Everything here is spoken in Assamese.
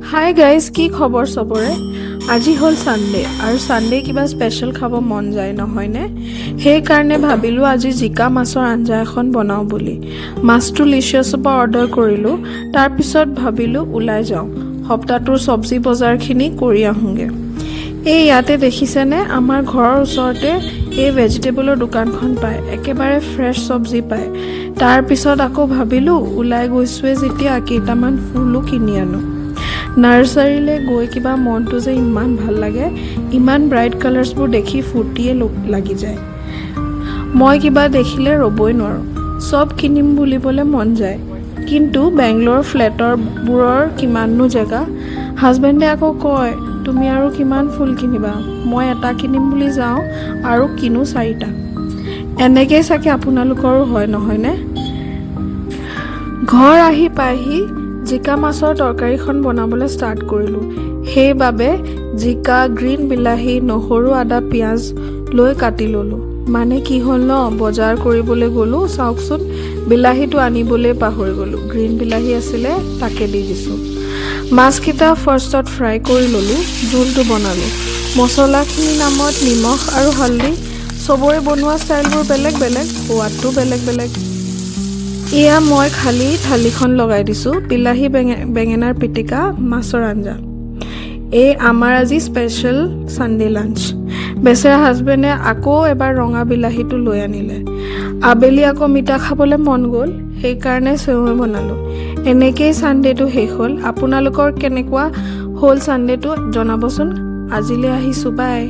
হাই গাইজ, কি খবৰ চবৰে? আজি হ'ল সানডে আৰু সানডে কিবা স্পেচিয়েল খাব মন যায় নহয়নে? সেইকাৰণে ভাবিলোঁ আজি জিকা মাছৰ আঞ্জা এখন বনাওঁ বুলি। মাছটো লিচিয়াছৰ পৰা অৰ্ডাৰ কৰিলোঁ। তাৰপিছত ভাবিলোঁ ওলাই যাওঁ, সপ্তাহটোৰ চব্জি বজাৰখিনি কৰি আহোঁগৈ। এই ইয়াতে দেখিছেনে, আমাৰ ঘৰৰ ওচৰতে এই ভেজিটেবলৰ দোকানখন পায়, একেবাৰে ফ্ৰেছ চব্জি পায়। তাৰপিছত আকৌ ভাবিলোঁ ওলাই গৈছোঁৱে যেতিয়া কেইটামান ফুলো কিনি আনো। নাৰ্চাৰীলৈ গৈ কিবা মনটো যে ইমান ভাল লাগে, ইমান ব্ৰাইট কালাৰ্ছবোৰ দেখি ফূৰ্তিয়ে লাগি যায়। মই কিবা দেখিলে ৰ'বই নোৱাৰোঁ, চব কিনিম বুলিবলৈ মন যায়। কিন্তু বেংগলোৰ ফ্লেটৰবোৰৰ কিমাননো জেগা। হাজবেণ্ডে আকৌ কয়, তুমি আৰু কিমান ফুল কিনিবা? মই এটা কিনিম বুলি যাওঁ আৰু কিনো 4টা। এনেকৈ চাগে আপোনালোকৰো হয় নহয়নে? ঘৰ আহি পাইহি জিকা মাছৰ তৰকাৰীখন বনাবলৈ ষ্টাৰ্ট কৰিলোঁ। সেইবাবে জিকা, গ্ৰীণ বিলাহী, নহৰু, আদা, পিঁয়াজ লৈ কাটি ল'লোঁ। মানে কি হ'ল ন, বজাৰ কৰিবলৈ গ'লোঁ, চাওকচোন বিলাহীটো আনিবলৈ পাহৰি গ'লোঁ। গ্ৰীণ বিলাহী আছিলে, তাকে দি দিছোঁ। মাছকেইটা ফাৰ্ষ্টত ফ্ৰাই কৰি ল'লোঁ, জোলটো বনালোঁ। মছলাখিনিৰ নামত নিমখ আৰু হালধি, চবৰে বনোৱা ষ্টাইলবোৰ বেলেগ বেলেগ, সোৱাদটো বেলেগ বেলেগ। এয়া মই খালি থালিখন লগাই দিছোঁ, বিলাহী বেঙেনাৰ পিটিকা, মাছৰ আঞ্জা। এই আমাৰ আজি স্পেচিয়েল ছানডে লাঞ্চ। বেচেৰা হাজবেণ্ডে আকৌ এবাৰ ৰঙা বিলাহীটো লৈ আনিলে। আবেলি আকৌ মিঠা খাবলৈ মন গ'ল, সেইকাৰণে চেৱৈ বনালোঁ। এনেকেই ছানডেটো শেষ হ'ল। আপোনালোকৰ কেনেকুৱা হ'ল ছানডেটো জনাবচোন। আজিলৈ আহিছোঁ, বাই।